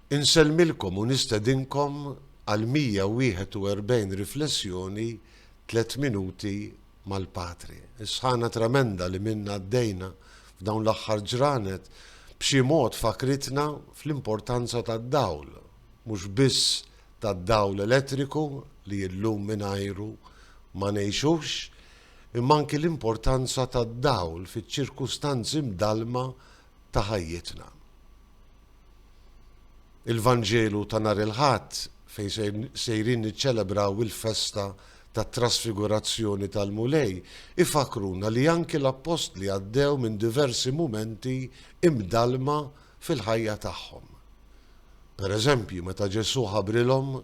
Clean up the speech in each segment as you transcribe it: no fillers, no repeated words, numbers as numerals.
Inselmilkom u nistedinkom għal 141 riflessjoni 3 minuti mal-Patri. Isħana tremenda li minna għaddejna f'dawn l-aħħar ġranet b'xi mod fakritna fl-importanza tad-dawl, mhux biss tad-dawl elettriku li llum mingħajru ma ngħixux, imma anki l-importanza tad-dawl fiċ-ċirkustanzi mdalma ta' ħajjitna. Il-Vanġelu ta' nhar il-Ħadd fejn sejrin niċċelebraw il-festa tat trasfigurazzjoni tal-Mulej ifakruna li anke l-Apostli għaddew minn diversi mumenti imdalma fil-ħajja tagħhom. Pereżempju, meta Ġesu ħabrilhom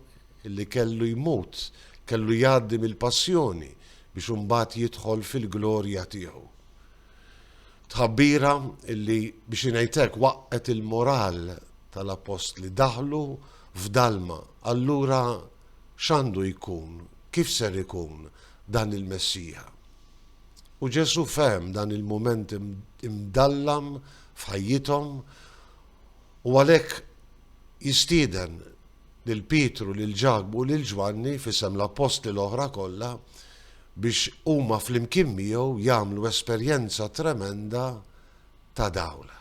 illi kellu jmut, kellu jgħaddi mill-passjoni biex imbagħad jidħol fil-glorja tiegħu. Tħabbira illi biex ngħidlek waqqet il-moral tal-Apostli daħlu f'dalma, allura x'għandu jkun, kif ser ikun dan il-Messija. U Ġesu fehem dan il-mument imdallam f'ħajjithom u għalhekk jistieden lil Pietru, lil Ġakbu u lil Ġwanni fisem l-Apostli l-oħra kollha biex huma flimkien miegħu jagħmlu esperjenza tremenda ta' dawl.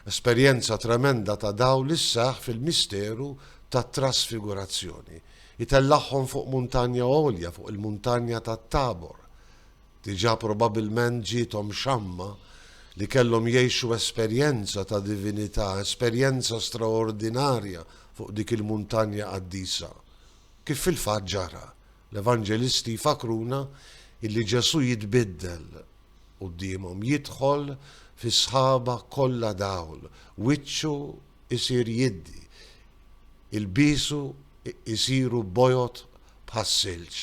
Esperjenza tremenda ta' dawl isseħħ fil-misteru tat trasfigurazzjoni. Jitellaħħom fuq muntanja għolja, fuq il-muntanja tat-Tabor. Diġà probabbilment ġiethom xamma li kellhom jgħixu esperjenza ta' divinità, esperjenza straordinarja fuq dik il-muntanja qaddisa. Kif fil-fatt ġara, l-Evanġelisti fakruna illi Ġesu jitbiddel qudiemhom, jidħol fi sħaba kollha dawl, wiċċu isir jiddi, il-bisu isiru bojot bħas-silġ.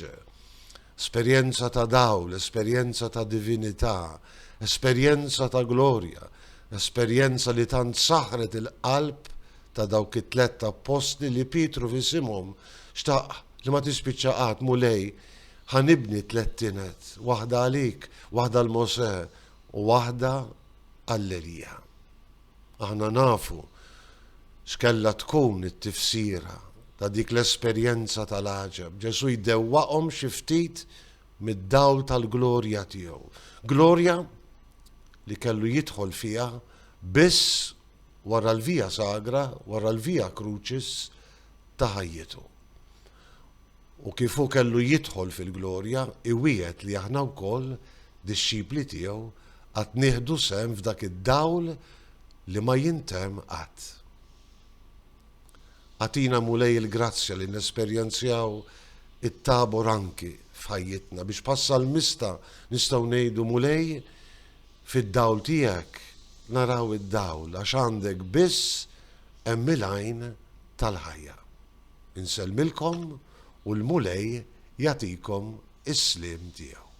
Esperjenza ta' dawl, esperjenza ta' divinità, esperjenza ta' glorja, esperjenza li tant saħret il-qalb ta' dawk it-tlet apostli li Pietru fisimhom xtaq li ma tispiċċa qatt Mulej ħanibni 3 tinet, waħda għalik, waħda l-Mosè u waħda għall-Elija. Aħna nafu x'kella tkun it-tifsira ta' dik l-esperjenza tal-għaġeb. Ġesu jdewwaqhom xi ftit mid-dawl tal-glorja tiegħu. Glorja li kellu jidħol fiha biss wara l-via sagra, wara l-via crucis ta' ħajjitu. U kif hu kellu jidħol fil-glorja, iwiegħed li aħna wkoll dixxipli tiegħu qatt nieħdu sehem f'dak id-dawl li ma jintemm qatt. Għatina Mulej il-grazzja li nesperjenzjaw it-Tabor anki f'ħajjitna biex passa l-mista nistgħu ngħidu Mulej fid-dawl tiegħek naraw id-dawl għax għandek biss hemm il-għajn tal-ħajja. Inselmilkom u l-Mulej jagħtikom is-sliem tiegħu.